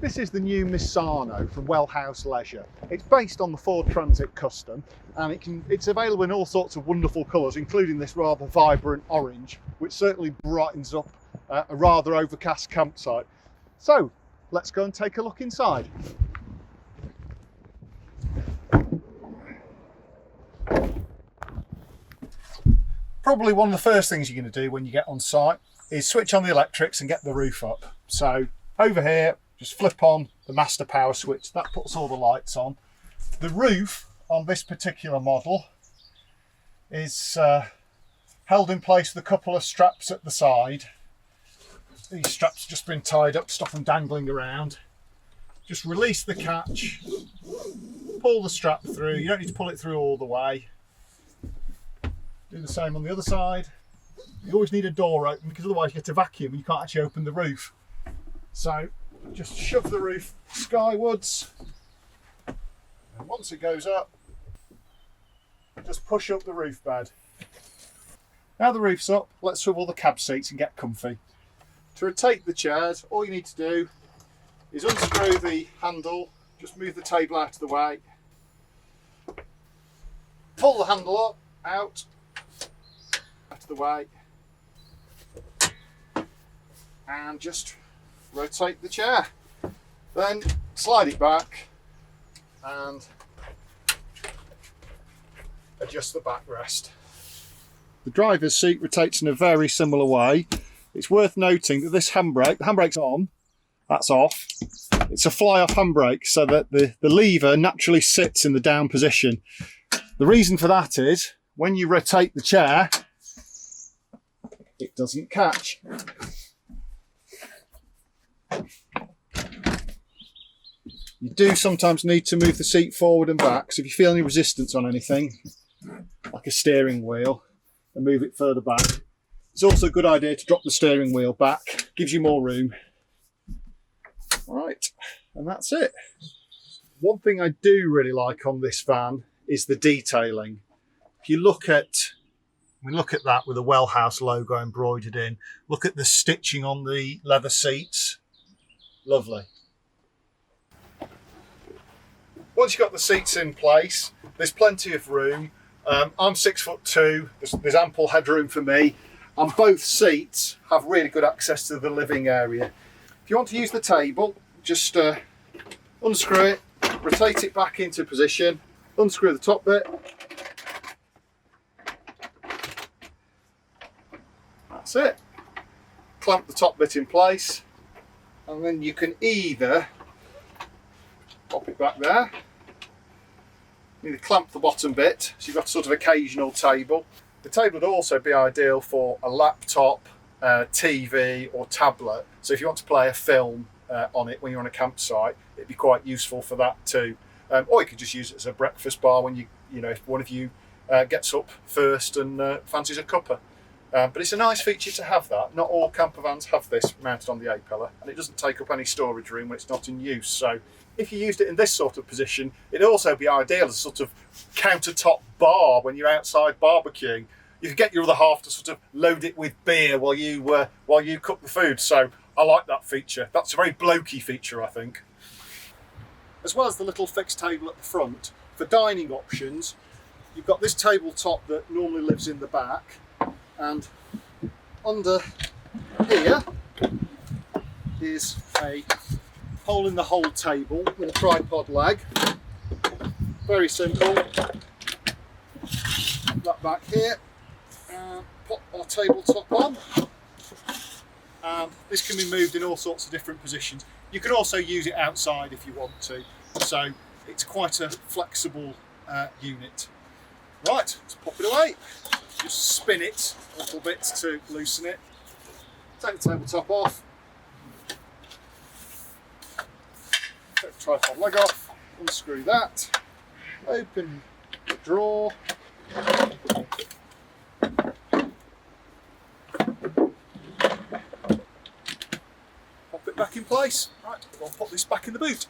This is the new Misano from Wellhouse Leisure. It's based on the Ford Transit Custom, and it's available in all sorts of wonderful colours, including this rather vibrant orange, which certainly brightens up a rather overcast campsite. So let's go and take a look inside. Probably one of the first things you're going to do when you get on site is switch on the electrics and get the roof up. So over here, just flip on the master power switch. That puts all the lights on. The roof on this particular model is held in place with a couple of straps at the side. These straps have just been tied up to stop them dangling around. Just release the catch, pull the strap through. You don't need to pull it through all the way. Do the same on the other side. You always need a door open because otherwise you get a vacuum and you can't actually open the roof. So just shove the roof skywards, and once it goes up, just push up the roof bed. Now the roof's up, let's swivel the cab seats and get comfy. To rotate the chairs, all you need to do is unscrew the handle, just move the table out of the way, pull the handle up, out of the way, and just rotate the chair. Then slide it back and adjust the backrest. The driver's seat rotates in a very similar way. It's worth noting that this handbrake, the handbrake's on, that's off. It's a fly-off handbrake so that the lever naturally sits in the down position. The reason for that is when you rotate the chair, it doesn't catch. You do sometimes need to move the seat forward and back, so if you feel any resistance on anything, like a steering wheel, and move it further back. It's also a good idea to drop the steering wheel back, gives you more room. Right, and that's it. One thing I do really like on this van is the detailing. If you look at that with the Wellhouse logo embroidered in, look at the stitching on the leather seats, lovely. Once you've got the seats in place, there's plenty of room. I'm 6'2", there's ample headroom for me, and both seats have really good access to the living area. If you want to use the table, just unscrew it, rotate it back into position, unscrew the top bit. That's it. Clamp the top bit in place, and then you can either pop it back there. Either clamp the bottom bit, so you've got a sort of occasional table. The table would also be ideal for a laptop, TV or tablet. So if you want to play a film on it when you're on a campsite, it'd be quite useful for that too. Or you could just use it as a breakfast bar when you know, if one of you gets up first and fancies a cuppa. But it's a nice feature to have that. Not all campervans have this mounted on the A-pillar, and it doesn't take up any storage room when it's not in use. So if you used it in this sort of position, it'd also be ideal as a sort of countertop bar when you're outside barbecuing. You could get your other half to sort of load it with beer while you cook the food. So I like that feature. That's a very blokey feature, I think. As well as the little fixed table at the front, for dining options, you've got this tabletop that normally lives in the back, and under here is a hole in the whole table with a tripod leg. Very simple. That back here, and pop our tabletop on. And this can be moved in all sorts of different positions. You can also use it outside if you want to. So it's quite a flexible unit. Right, let's pop it away. Just spin it a little bit to loosen it. Take the tabletop off. Take the tripod leg off. Unscrew that. Open the drawer. Pop it back in place. Right, I'll pop this back in the boot.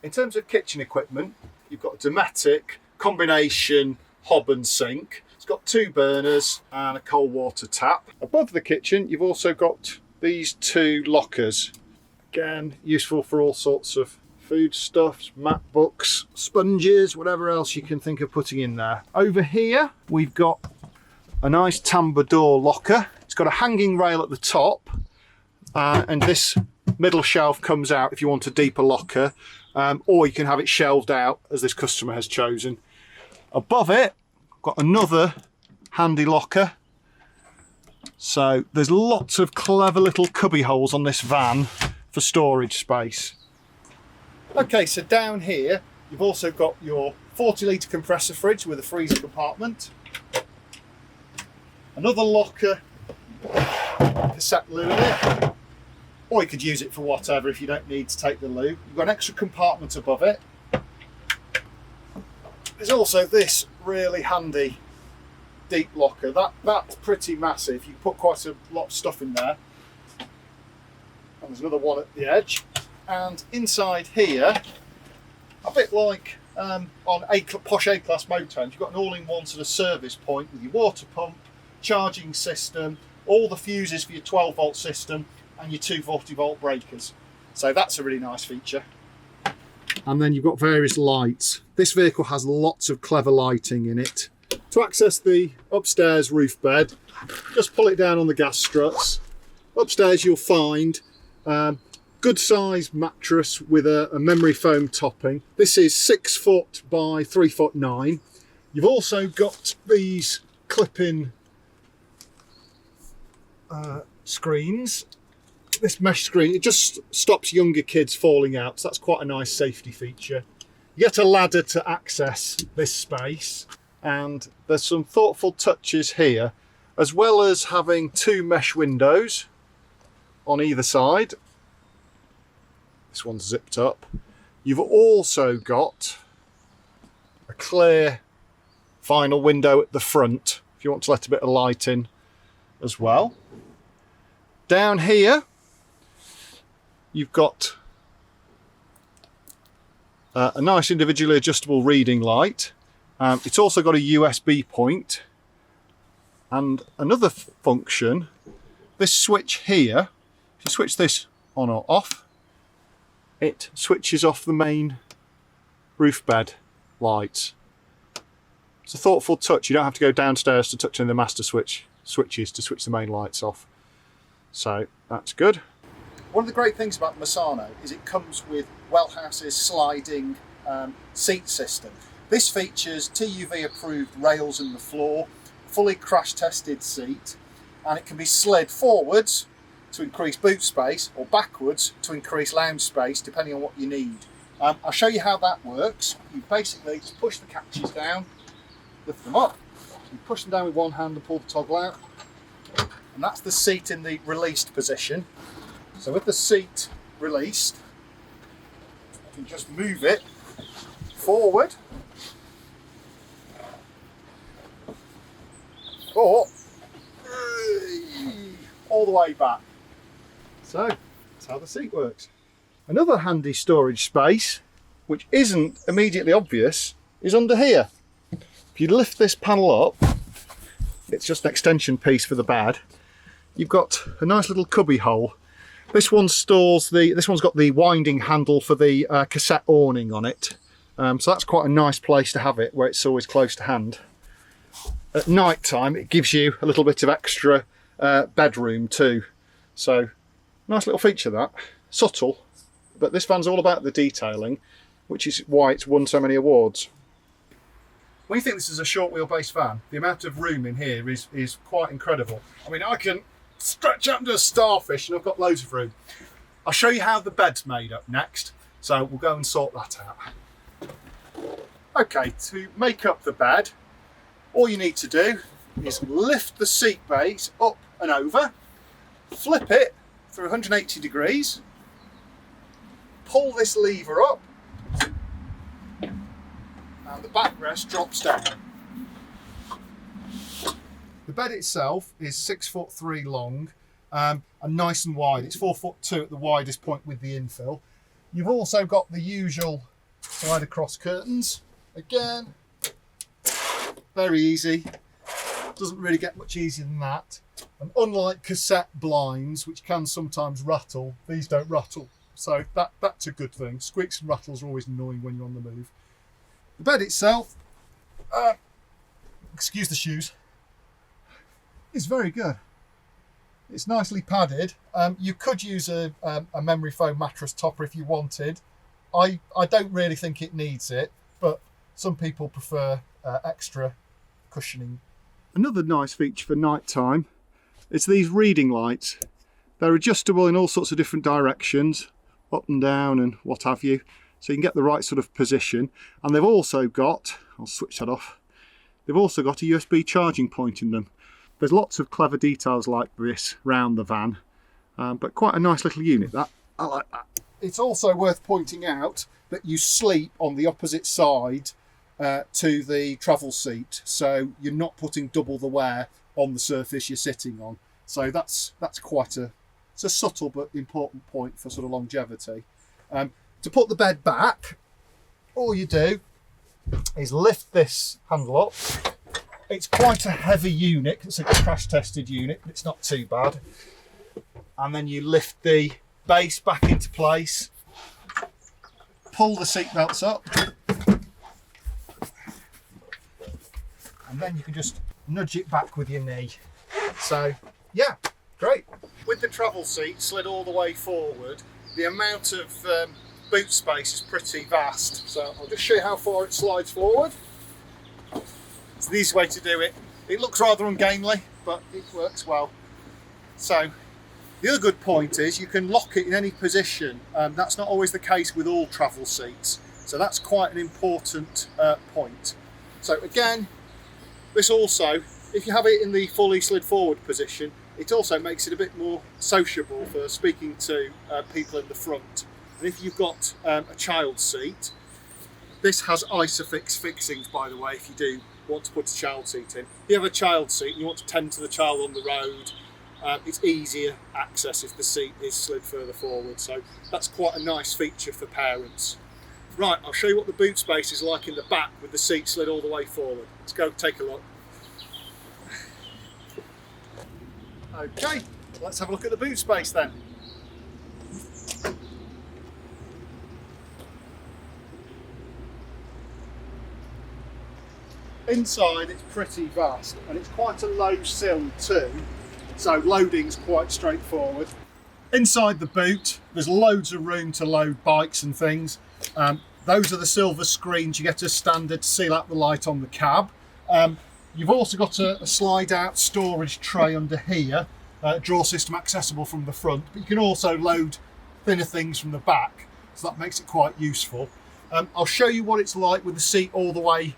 In terms of kitchen equipment, you've got a Dometic combination hob and sink. It's got 2 burners and a cold water tap. Above the kitchen, you've also got these 2 lockers. Again, useful for all sorts of foodstuffs, map books, sponges, whatever else you can think of putting in there. Over here, we've got a nice tambour door locker. It's got a hanging rail at the top, and this middle shelf comes out if you want a deeper locker, or you can have it shelved out as this customer has chosen. Above it, got another handy locker. So there's lots of clever little cubby holes on this van for storage space. Okay, so down here you've also got your 40-litre compressor fridge with a freezer compartment, another locker, cassette loo in it, or you could use it for whatever if you don't need to take the loo. You've got an extra compartment above it. There's also this really handy deep locker. That's pretty massive. You put quite a lot of stuff in there. And there's another one at the edge. And inside here, a bit like on posh A-class motorhomes, you've got an all-in-one sort of service point with your water pump, charging system, all the fuses for your 12-volt system, and your two 40-volt breakers. So that's a really nice feature. And then you've got various lights. This vehicle has lots of clever lighting in it. To access the upstairs roof bed, just pull it down on the gas struts. Upstairs you'll find good sized mattress with a memory foam topping. This is 6 foot by 3'9". You've also got these clip-in screens. This mesh screen, it just stops younger kids falling out, so that's quite a nice safety feature. You get a ladder to access this space, and there's some thoughtful touches here, as well as having 2 mesh windows on either side. This one's zipped up. You've also got a clear vinyl window at the front if you want to let a bit of light in as well. Down here you've got a nice individually adjustable reading light. It's also got a USB point, and another function, this switch here, if you switch this on or off, it switches off the main roof bed lights. It's a thoughtful touch. You don't have to go downstairs to touch any of the master switches to switch the main lights off. So that's good. One of the great things about Misano is it comes with Wellhouse's sliding seat system. This features TUV approved rails in the floor, fully crash tested seat, and it can be slid forwards to increase boot space or backwards to increase lounge space depending on what you need. I'll show you how that works. You basically just push the catches down, lift them up, you push them down with one hand and pull the toggle out, and that's the seat in the released position. So with the seat released, you can just move it forward or all the way back. So that's how the seat works. Another handy storage space, which isn't immediately obvious, is under here. If you lift this panel up, it's just an extension piece for the bed. You've got a nice little cubby hole. This one this one's got the winding handle for the cassette awning on it. So that's quite a nice place to have it, where it's always close to hand. At night time, it gives you a little bit of extra bedroom too. So nice little feature that. Subtle, but this van's all about the detailing, which is why it's won so many awards. When you think this is a short wheelbase van, the amount of room in here is quite incredible. I mean, I can stretch out into a starfish and I've got loads of room. I'll show you how the bed's made up next, so we'll go and sort that out. Okay, to make up the bed, all you need to do is lift the seat base up and over, flip it through 180 degrees, pull this lever up, and the backrest drops down. The bed itself is 6'3" long and nice and wide. It's 4'2" at the widest point with the infill. You've also got the usual slide across curtains. Again, very easy. Doesn't really get much easier than that. And unlike cassette blinds, which can sometimes rattle, these don't rattle. So that's a good thing. Squeaks and rattles are always annoying when you're on the move. The bed itself, excuse the shoes, is very good. It's nicely padded. You could use a memory foam mattress topper if you wanted. I don't really think it needs it, but some people prefer extra cushioning. Another nice feature for night time is these reading lights. They're adjustable in all sorts of different directions, up and down and what have you, so you can get the right sort of position. And they've also got, I'll switch that off, they've also got a USB charging point in them. There's lots of clever details like this round the van, but quite a nice little unit that. I like that. It's also worth pointing out that you sleep on the opposite side to the travel seat, so you're not putting double the wear on the surface you're sitting on. So that's quite it's a subtle but important point for sort of longevity. To put the bed back, all you do is lift this handle up. It's quite a heavy unit. It's a crash tested unit, but it's not too bad. And then you lift the base back into place, pull the seat belts up, and then you can just nudge it back with your knee. So yeah, great. With the travel seat slid all the way forward, the amount of boot space is pretty vast. So I'll just show you how far it slides forward. It's the easy way to do it. It looks rather ungainly, but it works well. So the other good point is you can lock it in any position. That's not always the case with all travel seats. So that's quite an important point. So again, this also, if you have it in the fully slid forward position, it also makes it a bit more sociable for speaking to people in the front. And if you've got a child seat, this has ISOFIX fixings, by the way, if you do want to put a child seat in. If you have a child seat and you want to tend to the child on the road, it's easier access if the seat is slid further forward. So that's quite a nice feature for parents. Right, I'll show you what the boot space is like in the back with the seat slid all the way forward. Let's go take a look. Okay, let's have a look at the boot space then. Inside it's pretty vast and it's quite a low sill too, so loading's quite straightforward. Inside the boot there's loads of room to load bikes and things. Those are the silver screens you get as standard to seal out the light on the cab. You've also got a slide out storage tray under here, drawer system accessible from the front, but you can also load thinner things from the back, so that makes it quite useful. I'll show you what it's like with the seat all the way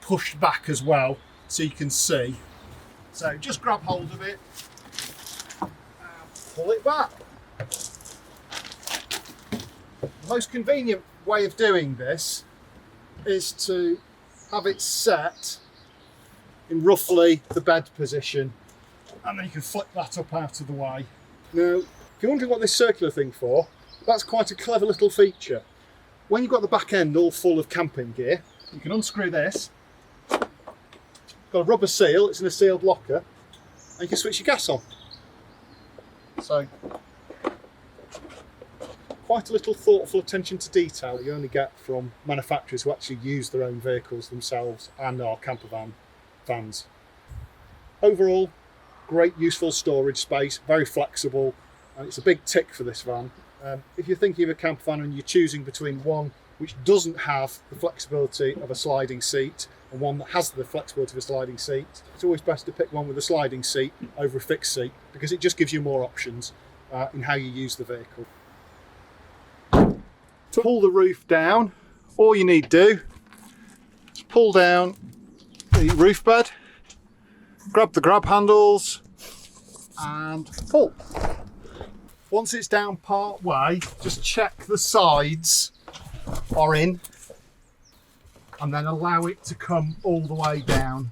pushed back as well, so you can see. So just grab hold of it and pull it back. The most convenient way of doing this is to have it set in roughly the bed position, and then you can flip that up out of the way. Now, if you're wondering what this circular thing for, that's quite a clever little feature. When you've got the back end all full of camping gear, you can unscrew this. It's got a rubber seal, it's in a sealed locker, and you can switch your gas on. So, quite a little thoughtful attention to detail you only get from manufacturers who actually use their own vehicles themselves and are campervan fans. Overall, great useful storage space, very flexible, and it's a big tick for this van. If you're thinking of a campervan and you're choosing between one which doesn't have the flexibility of a sliding seat and one that has the flexibility of a sliding seat, it's always best to pick one with a sliding seat over a fixed seat, because it just gives you more options in how you use the vehicle. To pull the roof down, all you need to do is pull down the roof bed, grab the grab handles and pull. Once it's down part way, just check the sides are in and then allow it to come all the way down.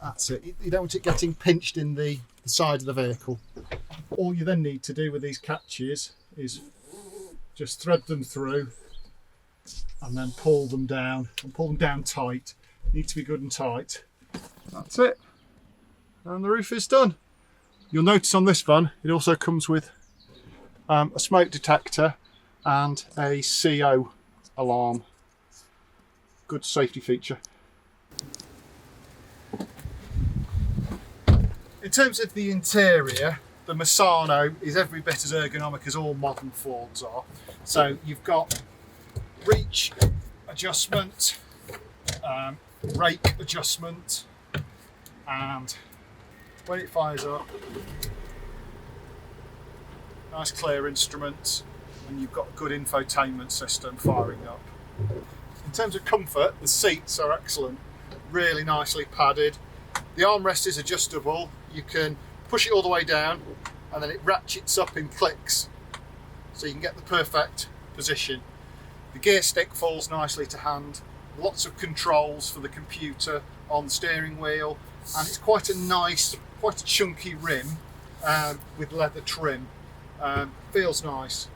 That's it. You don't want it getting pinched in the side of the vehicle. All you then need to do with these catches is just thread them through and then pull them down, and pull them down tight. Need to be good and tight. That's it. And the roof is done. You'll notice on this van, it also comes with a smoke detector and a CO alarm. Good safety feature. In terms of the interior, the Misano is every bit as ergonomic as all modern Fords are. So you've got reach adjustment, brake adjustment, and when it fires up, nice clear instruments, and you've got a good infotainment system firing up. In terms of comfort, the seats are excellent, really nicely padded. The armrest is adjustable. You can push it all the way down and then it ratchets up in clicks, so you can get the perfect position. The gear stick falls nicely to hand, lots of controls for the computer on the steering wheel, and it's quite a nice, quite a chunky rim with leather trim. Feels nice.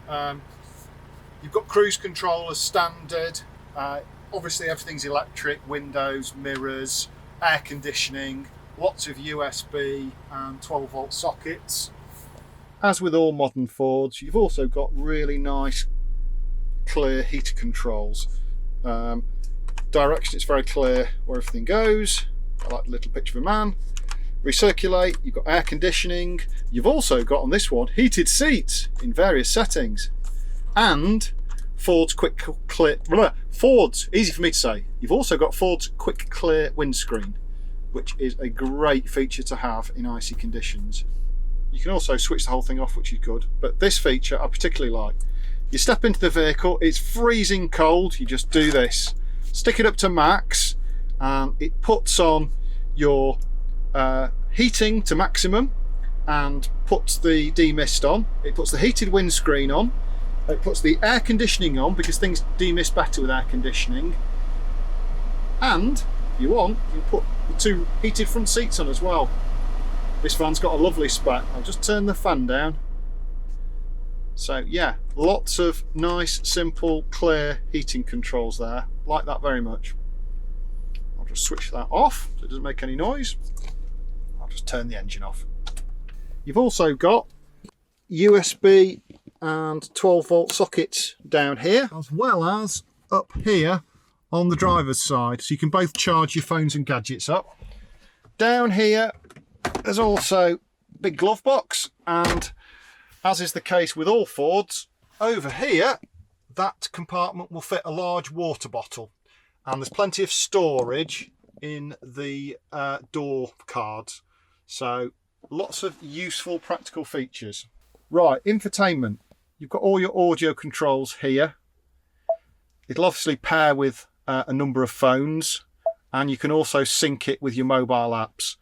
You've got cruise control as standard. Obviously everything's electric, windows, mirrors, air conditioning, lots of USB and 12 volt sockets. As with all modern Fords, you've also got really nice clear heater controls. Direction, it's very clear where everything goes. I like the little picture of a man. Recirculate, you've got air conditioning. You've also got on this one heated seats in various settings, and Ford's quick clear, Ford's, easy for me to say, you've also got Ford's quick clear windscreen, which is a great feature to have in icy conditions. You can also switch the whole thing off, which is good, but this feature I particularly like. You step into the vehicle, it's freezing cold, you just do this, stick it up to max, and it puts on your heating to maximum and puts the demist on. It puts the heated windscreen on. It puts the air conditioning on, because things demist better with air conditioning. And if you want, you can put the 2 heated front seats on as well. This van's got a lovely spec. I'll just turn the fan down. So yeah, lots of nice, simple, clear heating controls there. Like that very much. I'll just switch that off so it doesn't make any noise. I'll just turn the engine off. You've also got USB and 12 volt sockets down here, as well as up here on the driver's side, so you can both charge your phones and gadgets up. Down here there's also a big glove box, and as is the case with all Fords, over here that compartment will fit a large water bottle, and there's plenty of storage in the door cards, so lots of useful practical features. Right, infotainment. You've got all your audio controls here. It'll obviously pair with a number of phones, and you can also sync it with your mobile apps.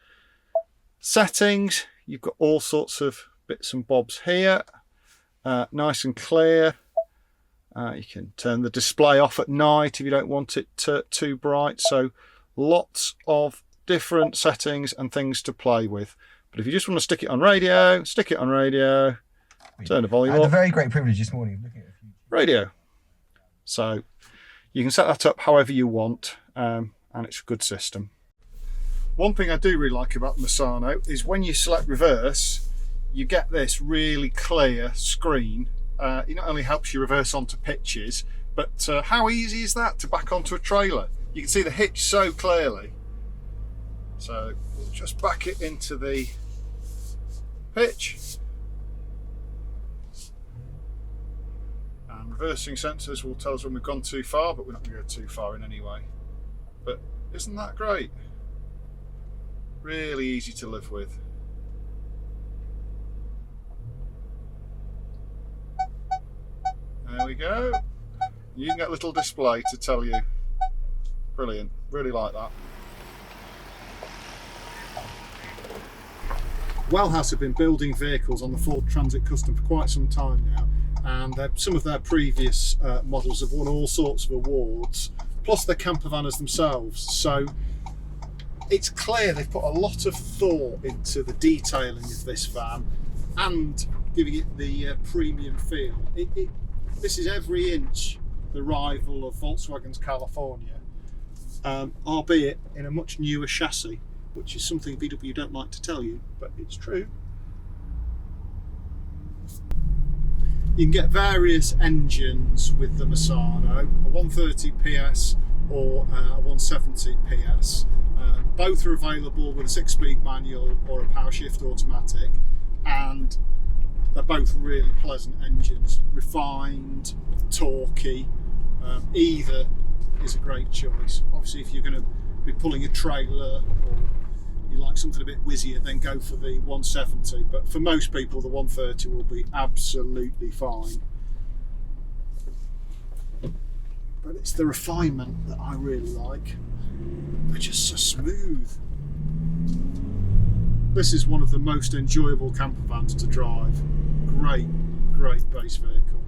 Settings, you've got all sorts of bits and bobs here, nice and clear. You can turn the display off at night if you don't want it too bright, so lots of different settings and things to play with. But if you just want to stick it on radio, stick it on radio. Turn the volume I had up. a very great privilege this morning of looking at a few Radio. So you can set that up however you want, and it's a good system. One thing I do really like about the Misano is when you select reverse, you get this really clear screen. It not only helps you reverse onto pitches, but how easy is that to back onto a trailer? You can see the hitch so clearly. So we'll just back it into the pitch. And reversing sensors will tell us when we've gone too far, but we're not going to go too far in any way. But isn't that great? Really easy to live with. There we go. You can get a little display to tell you. Brilliant. Really like that. Wellhouse have been building vehicles on the Ford Transit Custom for quite some time now, and some of their previous models have won all sorts of awards, plus they're campervanners themselves, so it's clear they've put a lot of thought into the detailing of this van and giving it the premium feel. This is every inch the rival of Volkswagen's California, albeit in a much newer chassis, which is something VW don't like to tell you, but it's true. You can get various engines with the Misano, a 130 PS or a 170 PS. Both are available with a 6-speed manual or a power shift automatic, and they're both really pleasant engines, refined, torquey. Either is a great choice. Obviously, if you're going to be pulling a trailer or you like something a bit whizzier, then go for the 170. But for most people, the 130 will be absolutely fine. But it's the refinement that I really like. They're just so smooth. This is one of the most enjoyable camper vans to drive. Great base vehicle.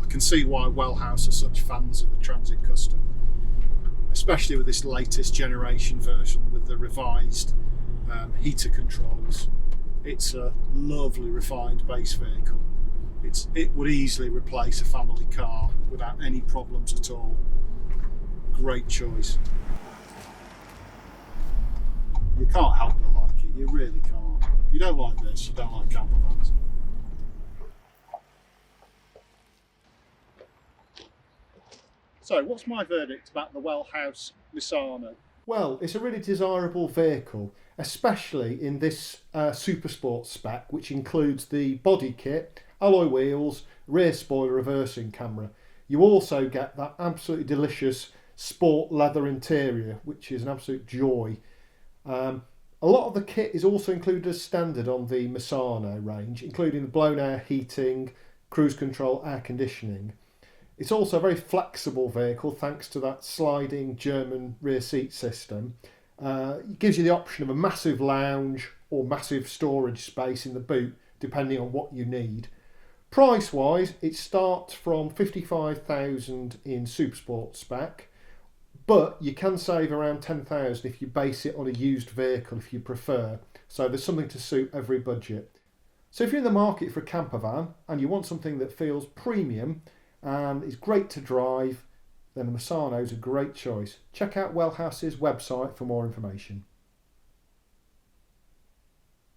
I can see why Wellhouse are such fans of the Transit Custom, especially with this latest generation version with the revised heater controls. It's a lovely refined base vehicle. It would easily replace a family car without any problems at all. Great choice. You can't help but like it, you really can't. If you don't like this, you don't like camper vans. So, what's my verdict about the Wellhouse Misano? Well, it's a really desirable vehicle, especially in this Super Sport spec, which includes the body kit, alloy wheels, rear spoiler reversing camera. You also get that absolutely delicious sport leather interior, which is an absolute joy. A lot of the kit is also included as standard on the Misano range, including the blown air heating, cruise control, air conditioning. It's also a very flexible vehicle thanks to that sliding German rear seat system. It gives you the option of a massive lounge or massive storage space in the boot, depending on what you need. Price wise, it starts from $55,000 in Super Sport spec, but you can save around $10,000 if you base it on a used vehicle if you prefer. So there's something to suit every budget. So if you're in the market for a camper van and you want something that feels premium and is great to drive, then the Misano is a great choice. Check out Wellhouse's website for more information.